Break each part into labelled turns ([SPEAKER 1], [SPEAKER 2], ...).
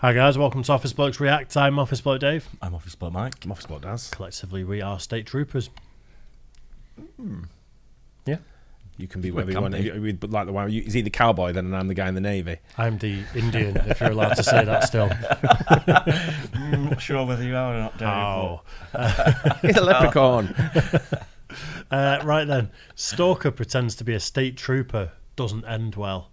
[SPEAKER 1] Hi guys, welcome to Office Blokes React. I'm Office Bloke Dave.
[SPEAKER 2] I'm Office Bloke Mike.
[SPEAKER 3] I'm Office Bloke Daz.
[SPEAKER 1] Collectively, we are state troopers. Yeah.
[SPEAKER 3] You can be whatever you want. Like the one, he's either cowboy then, and I'm the guy in the navy.
[SPEAKER 1] I'm the Indian, if you're allowed to say that still.
[SPEAKER 2] Not sure whether you are or not, Dave.
[SPEAKER 1] Oh.
[SPEAKER 3] He's a leprechaun.
[SPEAKER 1] Right then, Stalker pretends to be a state trooper. Doesn't end well.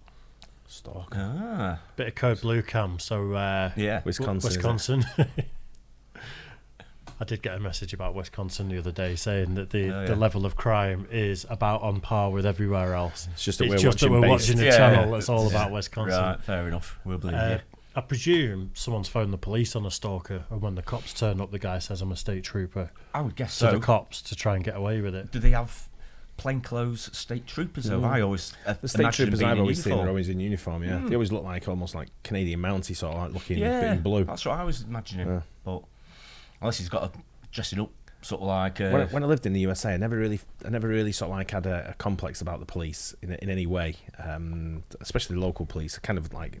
[SPEAKER 3] Stalker.
[SPEAKER 1] Bit of code blue cam. So
[SPEAKER 2] Yeah.
[SPEAKER 1] Wisconsin. I did get a message about Wisconsin the other day saying that the level of crime is about on par with everywhere else.
[SPEAKER 3] It's just that we're watching
[SPEAKER 1] a channel that's all about Wisconsin.
[SPEAKER 2] Right, fair enough. We'll believe you.
[SPEAKER 1] I presume someone's phoned the police on a stalker, and when the cops turn up, the guy says, "I'm a state trooper."
[SPEAKER 2] I would guess
[SPEAKER 1] to
[SPEAKER 2] so.
[SPEAKER 1] the cops to try and get away with it.
[SPEAKER 2] Do they have plainclothes state troopers though? I always
[SPEAKER 3] the state troopers I've always seen are always in uniform. Yeah, they always look like almost like Canadian Mountie, sort of like looking in blue.
[SPEAKER 2] That's what I was imagining.
[SPEAKER 3] Yeah.
[SPEAKER 2] But unless he's got a dressing up sort of like.
[SPEAKER 3] When I lived in the USA, I never really sort of like had a complex about the police in any way, especially the local police. I kind of like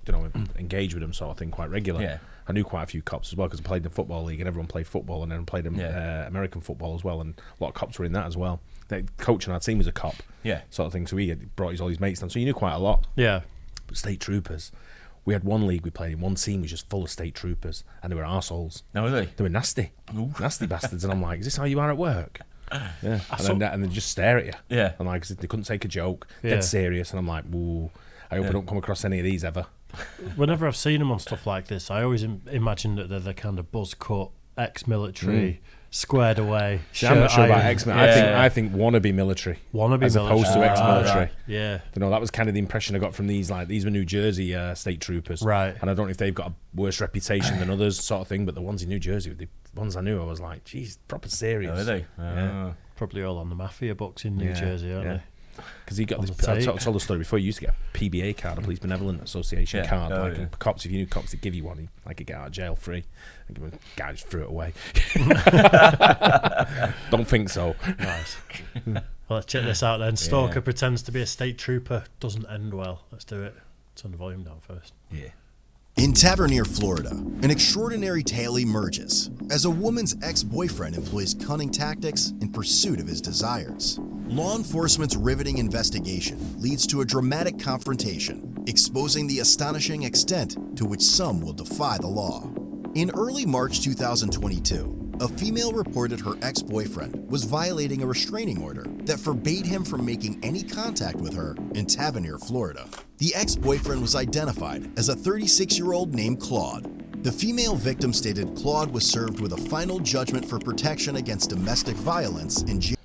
[SPEAKER 3] engage with them sort of thing quite regularly.
[SPEAKER 2] Yeah.
[SPEAKER 3] I knew quite a few cops as well because I played in the football league and everyone played football and then played American football as well, and a lot of cops were in that as well. The coach on our team was a cop, sort of thing. So he had brought all his mates down, so you knew quite a lot.
[SPEAKER 1] Yeah,
[SPEAKER 3] but state troopers. We had one league we played in, one team was just full of state troopers, and they were arseholes.
[SPEAKER 2] No, were they?
[SPEAKER 3] They were nasty, nasty bastards. And I'm like, is this how you are at work? Yeah, and they just stare at you.
[SPEAKER 2] Yeah,
[SPEAKER 3] and like they couldn't take a joke, dead serious. And I'm like, ooh, I hope I don't come across any of these ever.
[SPEAKER 1] Whenever I've seen them on stuff like this, I always imagine that they're the kind of buzz cut, ex-military, squared away.
[SPEAKER 3] I'm not sure about ex-military. I think wannabe military, as opposed to ex-military.
[SPEAKER 1] Right. Yeah,
[SPEAKER 3] that was kind of the impression I got from these. Like these were New Jersey state troopers,
[SPEAKER 1] right?
[SPEAKER 3] And I don't know if they've got a worse reputation than others, sort of thing. But the ones in New Jersey, the ones I knew, I was like, geez, proper serious.
[SPEAKER 2] Oh, are they?
[SPEAKER 3] Yeah.
[SPEAKER 1] Probably all on the mafia books in New Jersey, aren't they?
[SPEAKER 3] Because he got this. I told the story before. You used to get a PBA card, a Police Benevolent Association card. Cops, if you knew cops, they'd give you one. Like you get out of jail free. And give a guy just threw it away. Don't think so.
[SPEAKER 1] Nice. Well, let's check this out then. Stalker pretends to be a state trooper. Doesn't end well. Let's do it. Turn the volume down first.
[SPEAKER 2] Yeah.
[SPEAKER 4] In Tavernier, Florida, an extraordinary tale emerges as a woman's ex-boyfriend employs cunning tactics in pursuit of his desires. Law enforcement's riveting investigation leads to a dramatic confrontation, exposing the astonishing extent to which some will defy the law. In early March 2022, a female reported her ex-boyfriend was violating a restraining order that forbade him from making any contact with her in Tavernier, Florida. The ex-boyfriend was identified as a 36-year-old named Claude. The female victim stated Claude was served with a final judgment for protection against domestic violence in jail.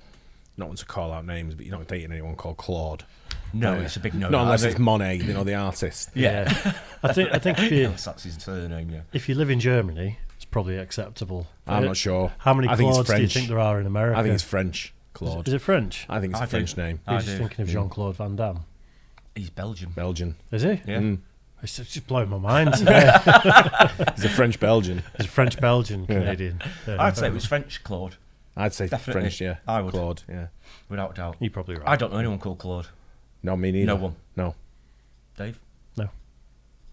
[SPEAKER 3] Not one to call out names, but you're not dating anyone called Claude.
[SPEAKER 2] No, it's a big no.
[SPEAKER 3] Not unless it's Monet, the artist.
[SPEAKER 1] Yeah. I think
[SPEAKER 2] that's his surname. Yeah.
[SPEAKER 1] If you live in Germany, it's probably acceptable.
[SPEAKER 3] I'm not sure.
[SPEAKER 1] How many Claudes do you think there are in America?
[SPEAKER 3] I think it's French. Claude.
[SPEAKER 1] Is it French?
[SPEAKER 3] I think it's a French name.
[SPEAKER 1] You're just thinking of Jean-Claude Van Damme.
[SPEAKER 2] He's Belgian.
[SPEAKER 1] Is he?
[SPEAKER 2] Yeah.
[SPEAKER 1] It's just blowing my mind today.
[SPEAKER 3] He's a French-Belgian.
[SPEAKER 1] He's a French-Belgian Canadian.
[SPEAKER 2] Yeah. I'd say it was French Claude.
[SPEAKER 3] I'd say definitely. French, yeah.
[SPEAKER 2] I would.
[SPEAKER 3] Claude, yeah.
[SPEAKER 2] Without doubt.
[SPEAKER 1] You're probably right.
[SPEAKER 2] I don't know anyone called Claude.
[SPEAKER 3] No, me neither.
[SPEAKER 2] No one.
[SPEAKER 3] No.
[SPEAKER 2] Dave?
[SPEAKER 1] No.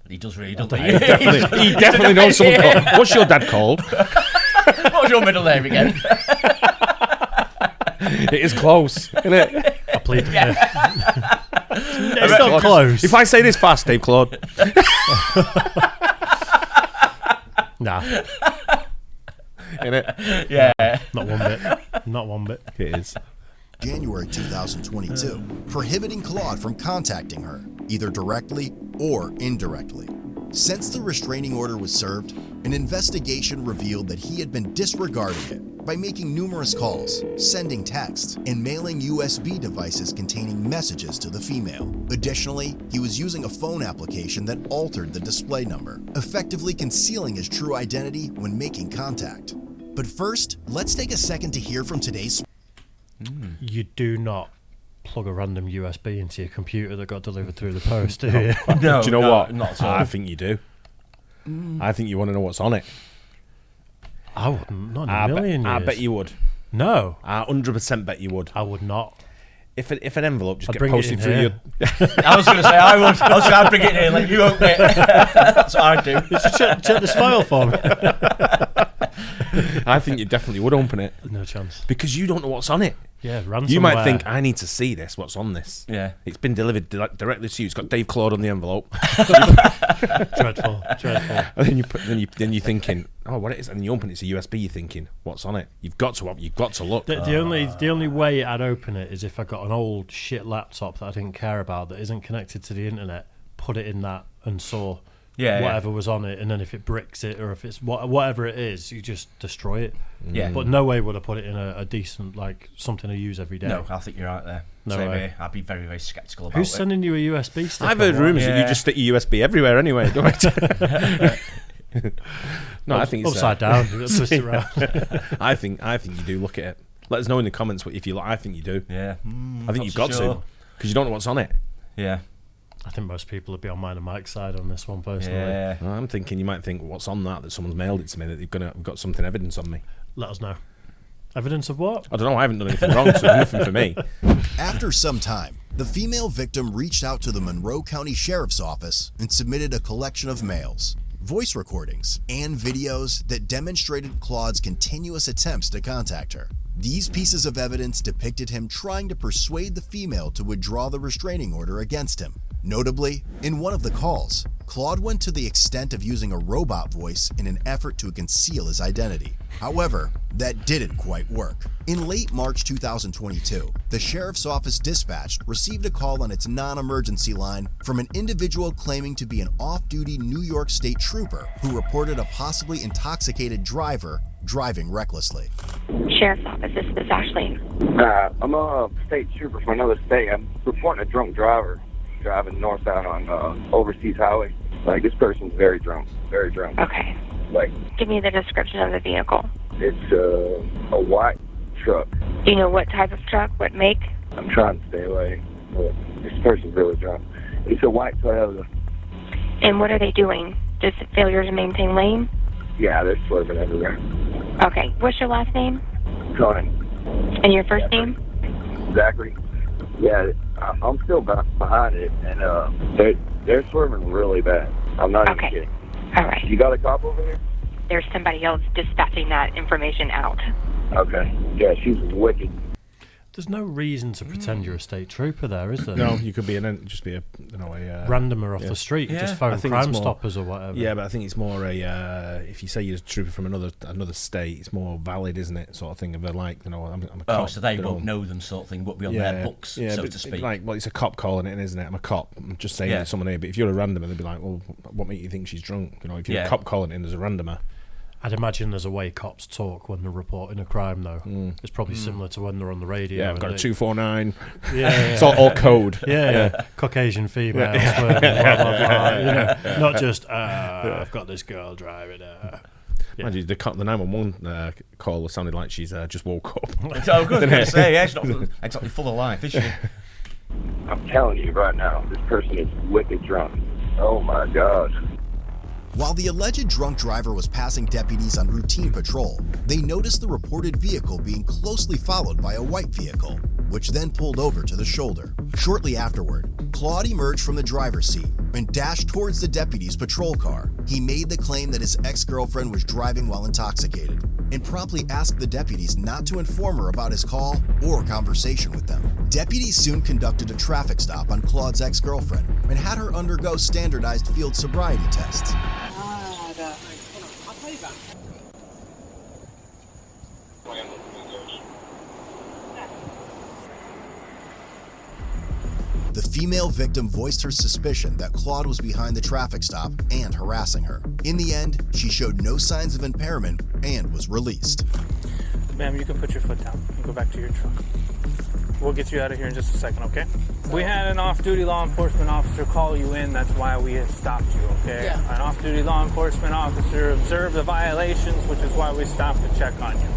[SPEAKER 2] He does really, doesn't
[SPEAKER 3] he? He definitely knows someone called. What's your dad called?
[SPEAKER 2] What's your middle name again?
[SPEAKER 3] It is close, isn't it?
[SPEAKER 1] I plead the fifth. It's not close.
[SPEAKER 3] If I say this fast, Dave Claude.
[SPEAKER 1] Nah.
[SPEAKER 3] In it?
[SPEAKER 2] Yeah.
[SPEAKER 1] Not one bit.
[SPEAKER 3] It is.
[SPEAKER 4] January 2022, prohibiting Claude from contacting her, either directly or indirectly. Since the restraining order was served, an investigation revealed that he had been disregarding it by making numerous calls, sending texts, and mailing USB devices containing messages to the female. Additionally, he was using a phone application that altered the display number, effectively concealing his true identity when making contact. But first, let's take a second to hear from today's...
[SPEAKER 1] You do not plug a random USB into your computer that got delivered through the post, do you?
[SPEAKER 3] No, do you know what?
[SPEAKER 2] Not at all.
[SPEAKER 3] I think you do. I think you want to know what's on it.
[SPEAKER 1] I wouldn't. Not in a million years.
[SPEAKER 3] I bet you would.
[SPEAKER 1] No.
[SPEAKER 3] I 100% bet you would.
[SPEAKER 1] I would not.
[SPEAKER 3] If an envelope just
[SPEAKER 1] I'd
[SPEAKER 3] get
[SPEAKER 1] bring it
[SPEAKER 3] posted
[SPEAKER 1] in
[SPEAKER 3] through
[SPEAKER 1] here.
[SPEAKER 2] I was going to say I would. I was going to bring it in here, like you open it. That's what I'd do.
[SPEAKER 1] Check this file for me.
[SPEAKER 3] I think you definitely would open it.
[SPEAKER 1] No chance.
[SPEAKER 3] Because you don't know what's on it.
[SPEAKER 1] Yeah, ransomware.
[SPEAKER 3] You might think, I need to see this, what's on this.
[SPEAKER 2] Yeah.
[SPEAKER 3] It's been delivered directly to you. It's got Dave Claude on the envelope.
[SPEAKER 1] Dreadful.
[SPEAKER 3] And then you're thinking, oh, what it is? And you open it, it's a USB, you're thinking, what's on it? You've got to look.
[SPEAKER 1] The only way I'd open it is if I got an old shit laptop that I didn't care about that isn't connected to the internet, put it in that and saw whatever was on it, and then if it bricks it or if it's whatever it is, you just destroy it.
[SPEAKER 2] Yeah.
[SPEAKER 1] But no way would I put it in a decent, like, something I use every day.
[SPEAKER 2] No, I think you're right there.
[SPEAKER 1] No
[SPEAKER 2] Same
[SPEAKER 1] way.
[SPEAKER 2] here. I'd be very, very sceptical about
[SPEAKER 1] Who's
[SPEAKER 2] it.
[SPEAKER 1] sending you a USB stick?
[SPEAKER 3] I've heard rumours that you just stick your USB everywhere anyway, don't it? No, I think it's
[SPEAKER 1] upside down. Twist it around.
[SPEAKER 3] I think you do look at it. Let us know in the comments if you. I think you do.
[SPEAKER 2] Yeah.
[SPEAKER 3] I think you've got to, because you don't know what's on it.
[SPEAKER 2] Yeah.
[SPEAKER 1] I think most people would be on mine and Mike's side on this one, personally.
[SPEAKER 2] Yeah.
[SPEAKER 3] Well, I'm thinking you might think, what's on that someone's mailed it to me, that they've got something evidence on me.
[SPEAKER 1] Let us know. Evidence of what?
[SPEAKER 3] I don't know. I haven't done anything wrong, so nothing for me.
[SPEAKER 4] After some time, the female victim reached out to the Monroe County Sheriff's Office and submitted a collection of mails, voice recordings, and videos that demonstrated Claude's continuous attempts to contact her. These pieces of evidence depicted him trying to persuade the female to withdraw the restraining order against him. Notably, in one of the calls, Claude went to the extent of using a robot voice in an effort to conceal his identity. However, that didn't quite work. In late March 2022, the Sheriff's Office dispatch received a call on its non-emergency line from an individual claiming to be an off-duty New York State trooper who reported a possibly intoxicated driver driving recklessly.
[SPEAKER 5] Sheriff's Office, this is Ashley.
[SPEAKER 6] I'm a state trooper from another state. I'm reporting a drunk driver driving northbound on overseas highway. Like, this person's very drunk.
[SPEAKER 5] Okay.
[SPEAKER 6] Like,
[SPEAKER 5] give me the description of the vehicle.
[SPEAKER 6] It's a white truck.
[SPEAKER 5] Do you know what type of truck, what make?
[SPEAKER 6] I'm trying to stay away, but this person's really drunk. It's a white Toyota.
[SPEAKER 5] And what are they doing? Just failure to maintain lane?
[SPEAKER 6] Yeah, they're swerving everywhere.
[SPEAKER 5] Okay. What's your last name?
[SPEAKER 6] Tony.
[SPEAKER 5] And your first name?
[SPEAKER 6] Zachary. Yeah, I'm still behind it, and they're swerving really bad. I'm not even kidding.
[SPEAKER 5] All right.
[SPEAKER 6] You got a cop over here?
[SPEAKER 5] There's somebody else dispatching that information out.
[SPEAKER 6] Okay. Yeah, she's wicked.
[SPEAKER 1] There's no reason to pretend you're a state trooper there, is there?
[SPEAKER 3] No, you could be a
[SPEAKER 1] randomer off the street, just phone Crime Stoppers or whatever.
[SPEAKER 3] Yeah, but I think it's more if you say you're a trooper from another state, it's more valid, isn't it? Sort of thing. If they're like, I'm a cop.
[SPEAKER 2] Oh, so they won't know them, sort of thing, but be on their books, so to speak.
[SPEAKER 3] Like, well, it's a cop calling it, isn't it? I'm a cop. I'm just saying it's someone here. But if you're a randomer, they'd be like, well, what makes you think she's drunk? If you're a cop calling it as a randomer.
[SPEAKER 1] I'd imagine there's a way cops talk when they're reporting a crime, though. It's probably similar to when they're on the radio.
[SPEAKER 3] Yeah, I've got a 249.
[SPEAKER 1] Yeah.
[SPEAKER 3] It's all code.
[SPEAKER 1] Yeah. Caucasian female, swerving, blah, blah, blah. Not just, I've got this girl driving.
[SPEAKER 3] Imagine the 911 caller sounded like she's just woke up.
[SPEAKER 2] I was going to say, she's not exactly full of life, is she?
[SPEAKER 6] I'm telling you right now, this person is wicked drunk. Oh, my God.
[SPEAKER 4] While the alleged drunk driver was passing deputies on routine patrol, they noticed the reported vehicle being closely followed by a white vehicle, which then pulled over to the shoulder. Shortly afterward, Claude emerged from the driver's seat and dashed towards the deputy's patrol car. He made the claim that his ex-girlfriend was driving while intoxicated and promptly asked the deputies not to inform her about his call or conversation with them. Deputies soon conducted a traffic stop on Claude's ex-girlfriend and had her undergo standardized field sobriety tests. The female victim voiced her suspicion that Claude was behind the traffic stop and harassing her. In the end, she showed no signs of impairment and was released.
[SPEAKER 7] Ma'am, you can put your foot down and go back to your truck. We'll get you out of here in just a second, okay? We had an off-duty law enforcement officer call you in. That's why we had stopped you, okay? Yeah. An off-duty law enforcement officer observed the violations, which is why we stopped to check on you.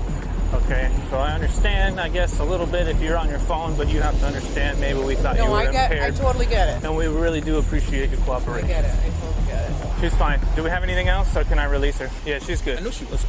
[SPEAKER 7] Okay, so I understand, I guess, a little bit if you're on your phone, but you have to understand maybe we thought you were impaired.
[SPEAKER 8] I totally get it.
[SPEAKER 7] And we really do appreciate your cooperation.
[SPEAKER 8] I get it. I totally get it.
[SPEAKER 7] She's fine. Do we have anything else, or can I release her? Yeah, she's good.
[SPEAKER 8] I know she was.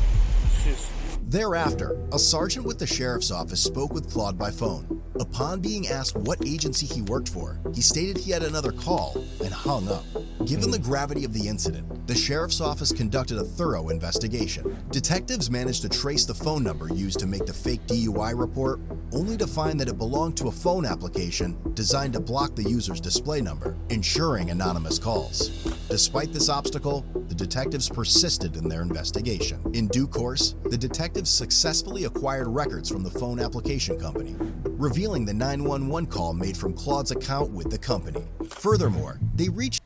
[SPEAKER 4] Thereafter, a sergeant with the sheriff's office spoke with Claude by phone. Upon being asked what agency he worked for, he stated he had another call and hung up. Given the gravity of the incident, the sheriff's office conducted a thorough investigation. Detectives managed to trace the phone number used to make the fake DUI report, only to find that it belonged to a phone application designed to block the user's display number, ensuring anonymous calls. Despite this obstacle, the detectives persisted in their investigation. In due course, the detectives successfully acquired records from the phone application company, revealing the 911 call made from Claude's account with the company. Furthermore, they reached...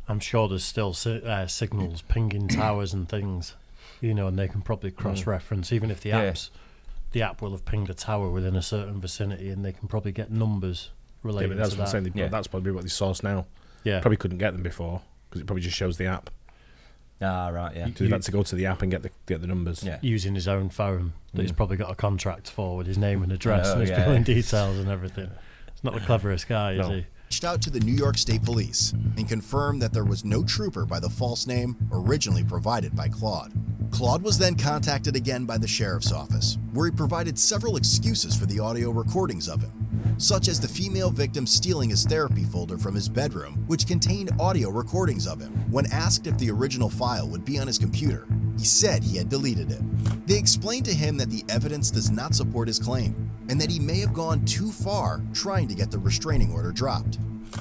[SPEAKER 1] I'm sure there's still signals pinging towers and things, you know, and they can probably cross-reference, even if the app will have pinged a tower within a certain vicinity, and they can probably get numbers related to that.
[SPEAKER 3] What I'm saying. That's probably what they source now.
[SPEAKER 1] Yeah.
[SPEAKER 3] Probably couldn't get them before, because it probably just shows the app.
[SPEAKER 2] Ah, right, yeah.
[SPEAKER 3] So you've had to go to the app and get the numbers.
[SPEAKER 1] Yeah. Using his own phone that he's probably got a contract for with his name and address and his billing details and everything. It's not the cleverest guy, is he?
[SPEAKER 4] Reached out to the New York State Police and confirmed that there was no trooper by the false name originally provided by Claude. Claude was then contacted again by the sheriff's office, where he provided several excuses for the audio recordings of him, such as the female victim stealing his therapy folder from his bedroom, which contained audio recordings of him. When asked if the original file would be on his computer, he said he had deleted it. They explained to him that the evidence does not support his claim, and that he may have gone too far trying to get the restraining order dropped.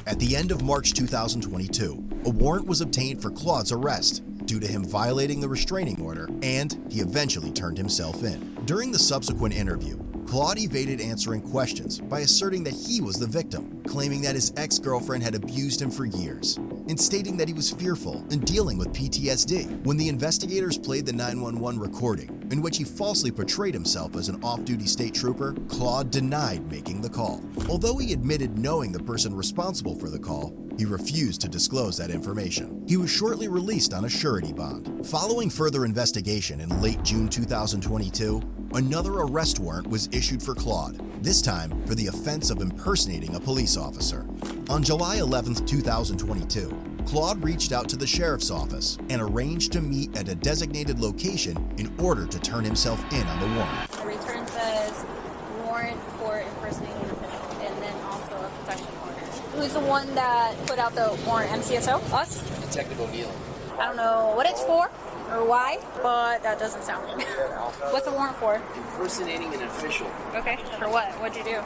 [SPEAKER 4] At the end of March 2022, a warrant was obtained for Claude's arrest due to him violating the restraining order, and he eventually turned himself in. During the subsequent interview, Claude evaded answering questions by asserting that he was the victim, claiming that his ex-girlfriend had abused him for years, and stating that he was fearful and dealing with PTSD. When the investigators played the 911 recording, in which he falsely portrayed himself as an off-duty state trooper, Claude denied making the call. Although he admitted knowing the person responsible for the call, he refused to disclose that information. He was shortly released on a surety bond. Following further investigation in late June 2022, another arrest warrant was issued for Claude, this time for the offense of impersonating a police officer. On July 11, 2022, Claude reached out to the sheriff's office and arranged to meet at a designated location in order to turn himself in on the warrant.
[SPEAKER 8] The return says warrant for impersonating an official, and then also a protection order. Who's the one that put out the warrant? MCSO? Us?
[SPEAKER 9] Detective O'Neill.
[SPEAKER 8] I don't know what it's for or why, but that doesn't sound good. What's the warrant for?
[SPEAKER 9] Impersonating an official.
[SPEAKER 8] Okay, for what? What'd you do?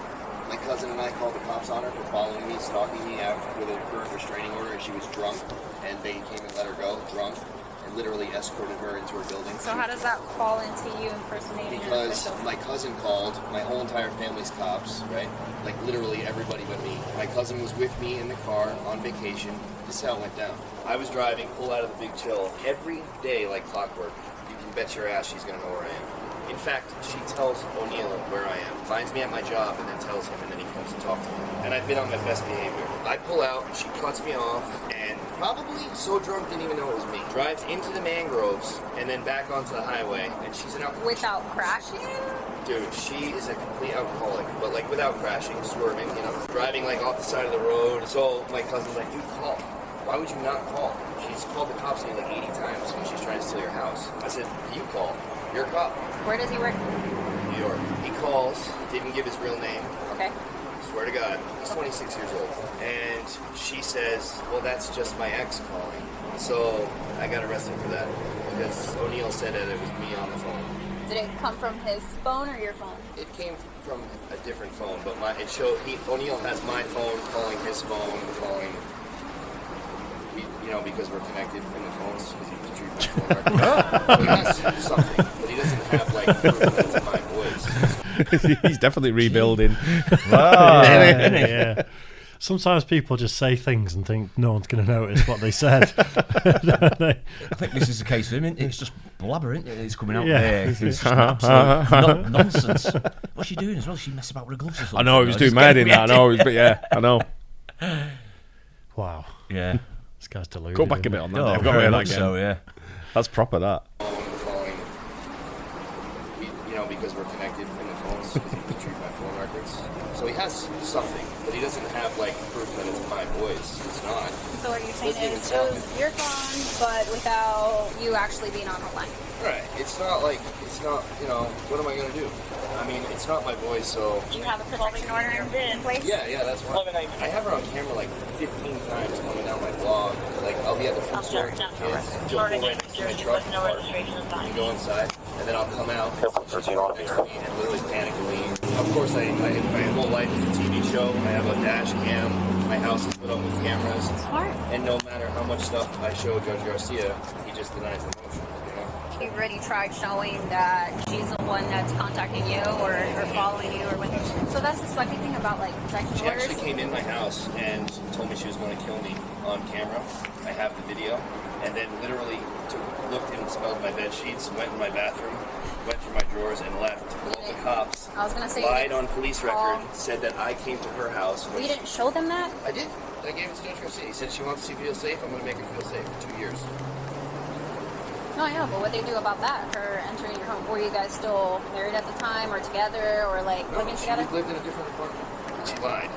[SPEAKER 9] My cousin and I called the cops on her for following me, stalking me out with a current restraining order, and she was drunk, and they came and let her go, drunk, and literally escorted her into her building.
[SPEAKER 8] So how does that fall into you impersonating an official?
[SPEAKER 9] Because my cousin called, my whole entire family's cops, right? Like literally everybody but me. My cousin was with me in the car on vacation. This is how it went down. I was driving, pull out of the Big Chill every day like clockwork. You can bet your ass she's gonna know where I am. In fact, she tells O'Neill where I am, finds me at my job, and then tells him, and then he comes to talk to me. And I've been on my best behavior. I pull out, and she cuts me off, and probably so drunk didn't even know it was me. Drives into the mangroves, and then back onto the highway, and she's an alcoholic.
[SPEAKER 8] Without crashing?
[SPEAKER 9] Dude, she is a complete alcoholic, but like without crashing, swerving, you know, driving like off the side of the road. So my cousin's like, dude, call. Why would you not call? She's called the cops like 80 times when she's trying to steal your house. I said, you call. You're a cop.
[SPEAKER 8] Where does he work?
[SPEAKER 9] New York. He calls, didn't give his real name.
[SPEAKER 8] Okay.
[SPEAKER 9] Swear to God, he's 26 years old. And she says, well, that's just my ex calling. So I got arrested for that because O'Neill said that it was me on the phone.
[SPEAKER 8] Did it come from his phone or your phone?
[SPEAKER 9] It came from a different phone, but it showed O'Neill has my phone calling his phone, calling. You know, because we're connected in the phones, because he was treating my phone. He has something, but he doesn't have like proof that it's my voice.
[SPEAKER 3] He's definitely rebuilding.
[SPEAKER 1] Wow. Yeah. Sometimes people just say things and think no one's going to notice what they said.
[SPEAKER 2] I think this is the case with him. It's just blabber, isn't it? It's coming out there. It's just absolute nonsense. What's she doing as well? She messed about with her gloves or something.
[SPEAKER 3] I know, he was doing mad in that. I know, but yeah, I know.
[SPEAKER 1] Wow.
[SPEAKER 2] Yeah.
[SPEAKER 1] This guy's deluded.
[SPEAKER 3] Go back a bit on that.
[SPEAKER 2] Oh,
[SPEAKER 3] I've got to hear that again.
[SPEAKER 2] So, yeah.
[SPEAKER 3] That's proper, that.
[SPEAKER 9] Calling, you know, because we're connected in the phones, because he retrieved my phone records. So he has something, but she doesn't have like proof that it's my voice. It's not.
[SPEAKER 8] So what you're saying is it was your phone, but without you actually being on the line.
[SPEAKER 9] Right. It's not, you know, what am I going to do? I mean, it's not my voice, so...
[SPEAKER 8] Do you have a protection order in place?
[SPEAKER 9] Yeah, that's why. I have her on camera like 15 times coming down my blog. Like, I'll be at the food store with the kids, she'll pull right next to my truck and go inside, and then I'll come out, she'll talk next to me and literally panic and leave. Of course, my whole life is a TV show. I have a dash cam. My house is put up with cameras.
[SPEAKER 8] Smart.
[SPEAKER 9] And no matter how much stuff I show Judge Garcia, he just denies the motion.
[SPEAKER 8] You've already tried showing that she's the one that's contacting you or following you or what. So that's the sucky thing about like protection orders.
[SPEAKER 9] She actually came in my house and told me she was going to kill me on camera. I have the video, and then literally looked and smelled my bed sheets, went in my bathroom, went through my drawers and left. The cops lied on police record, said that I came to her house.
[SPEAKER 8] You didn't show them that?
[SPEAKER 9] I did. I gave it to Judge Garcia. He said she wants to feel safe. I'm going to make her feel safe for 2 years.
[SPEAKER 8] No, I know, but what they do about that, her entering your home, were you guys still married at the time or together or like living together?
[SPEAKER 9] She lived in a different apartment. She lied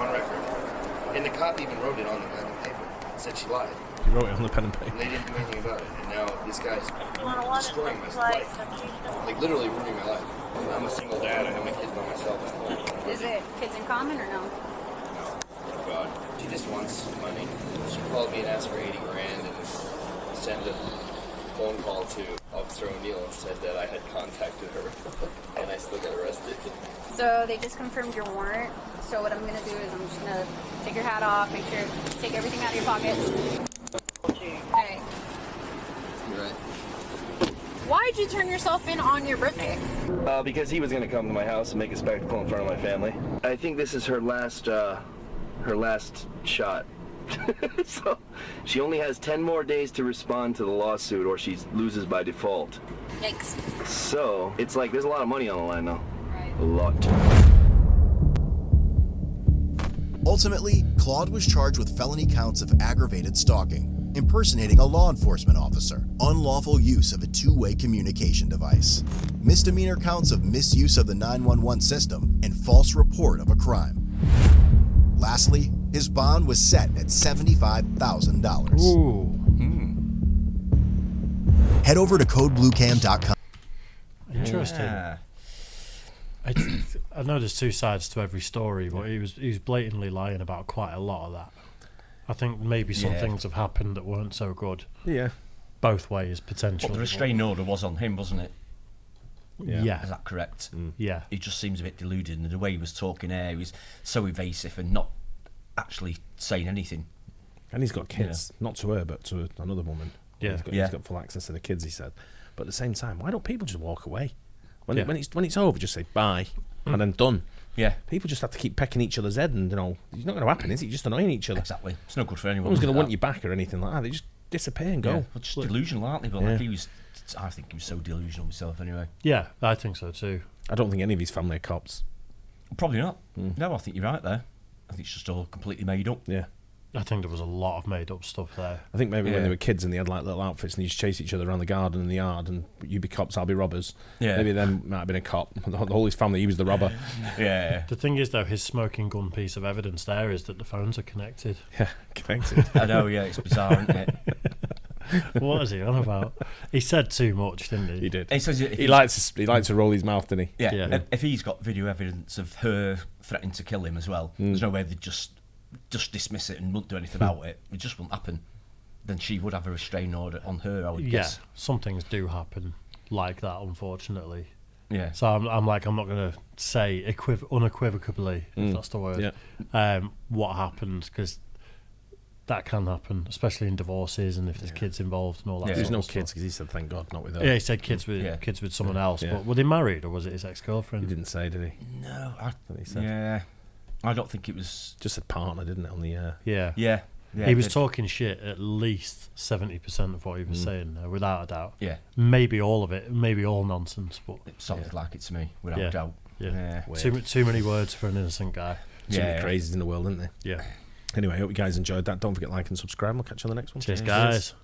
[SPEAKER 9] on record. And the cop even wrote it on the pen and paper. Said she lied.
[SPEAKER 3] He wrote it on the pen and paper.
[SPEAKER 9] And they didn't do anything about it. And now this guy's destroying my life. Like literally ruining my life. I'm a single dad. I have my kids by myself at home.
[SPEAKER 8] Is it kids in common or no?
[SPEAKER 9] No. Oh God. She just wants money. She called me and asked for 80 grand and sent a phone call to Officer O'Neill and said that I had contacted her and I still got arrested.
[SPEAKER 8] So they just confirmed your warrant. So what I'm going to do is I'm just going to take your hat off, make sure take everything out of your pockets. Okay.
[SPEAKER 9] You're right.
[SPEAKER 8] Why'd you turn yourself in on your birthday?
[SPEAKER 9] Because he was going to come to my house and make a spectacle in front of my family. I think this is her last shot. So she only has 10 more days to respond to the lawsuit or she loses by default.
[SPEAKER 8] Yikes.
[SPEAKER 9] So it's like there's a lot of money on the line though.
[SPEAKER 8] Right.
[SPEAKER 9] A lot.
[SPEAKER 4] Ultimately, Claude was charged with felony counts of aggravated stalking, impersonating a law enforcement officer, unlawful use of a two-way communication device, misdemeanor counts of misuse of the 911 system, and false report of a crime. Lastly, his bond was set at $75,000.
[SPEAKER 1] Ooh.
[SPEAKER 4] Head over to codebluecam.com.
[SPEAKER 1] Interesting. Yeah. I know there's two sides to every story, but he was blatantly lying about quite a lot of that. I think maybe some things have happened that weren't so good.
[SPEAKER 3] Yeah.
[SPEAKER 1] Both ways, potentially.
[SPEAKER 2] But the restraining order was on him, wasn't it?
[SPEAKER 1] Yeah.
[SPEAKER 2] Is that correct?
[SPEAKER 1] Yeah.
[SPEAKER 2] He just seems a bit deluded, and the way he was talking there, he was so evasive and not actually saying anything.
[SPEAKER 3] And he's got kids, not to her, but to another woman.
[SPEAKER 1] Yeah.
[SPEAKER 3] He's got full access to the kids, he said. But at the same time, why don't people just walk away? When it's over, just say bye, and then done.
[SPEAKER 2] Yeah.
[SPEAKER 3] People just have to keep pecking each other's head, and it's not going to happen, is it? You're just annoying each other.
[SPEAKER 2] Exactly. It's no good for anyone.
[SPEAKER 3] No one's going to want you back or anything like that. They just disappear and go.
[SPEAKER 2] Yeah. Well, just delusional, aren't they? But like I think he was so delusional himself anyway.
[SPEAKER 1] Yeah, I think so too.
[SPEAKER 3] I don't think any of his family are cops.
[SPEAKER 2] Probably not. No, I think you're right there. I think it's just all completely made up.
[SPEAKER 3] Yeah.
[SPEAKER 1] I think there was a lot of made up stuff there.
[SPEAKER 3] I think maybe when they were kids and they had like little outfits and they just chase each other around the garden and the yard and you be cops, I'll be robbers.
[SPEAKER 2] Yeah.
[SPEAKER 3] Maybe then might have been a cop. The whole his family, he was the robber.
[SPEAKER 2] Yeah.
[SPEAKER 1] The thing is though, his smoking gun piece of evidence there is that the phones are connected.
[SPEAKER 3] Yeah, connected.
[SPEAKER 2] I know, yeah, it's bizarre, isn't it?
[SPEAKER 1] What is he on about? He said too much, didn't he?
[SPEAKER 3] He did.
[SPEAKER 2] He says
[SPEAKER 3] he likes to roll his mouth, didn't he?
[SPEAKER 2] Yeah. If he's got video evidence of her threatening to kill him as well, there's no way they'd just dismiss it and wouldn't do anything about it. It just wouldn't happen. Then she would have a restraining order on her, I would guess.
[SPEAKER 1] Yeah, some things do happen like that, unfortunately.
[SPEAKER 2] Yeah.
[SPEAKER 1] So I'm not going to say unequivocally, if that's the word, what happened, because that can happen, especially in divorces and if there's kids involved and all that.
[SPEAKER 3] Yeah, there's no
[SPEAKER 1] stuff.
[SPEAKER 3] kids because he said, "Thank God, not with her."
[SPEAKER 1] Yeah, he said kids with someone else.
[SPEAKER 3] Yeah.
[SPEAKER 1] But were they married or was it his ex-girlfriend?
[SPEAKER 3] He didn't say, did he?
[SPEAKER 2] No,
[SPEAKER 3] he said.
[SPEAKER 2] Yeah. I don't think it was
[SPEAKER 3] just a partner, didn't it? On the
[SPEAKER 1] Yeah, he was talking shit at least 70% of what he was saying, without a doubt.
[SPEAKER 2] Yeah,
[SPEAKER 1] maybe all of it, maybe all nonsense, but
[SPEAKER 2] it sounded like it to me, without a doubt.
[SPEAKER 1] Yeah, too many words for an innocent guy.
[SPEAKER 3] Too many crazies in the world, isn't there?
[SPEAKER 1] Yeah.
[SPEAKER 3] Anyway, I hope you guys enjoyed that. Don't forget to like and subscribe. We'll catch you on the next one.
[SPEAKER 1] Cheers, guys.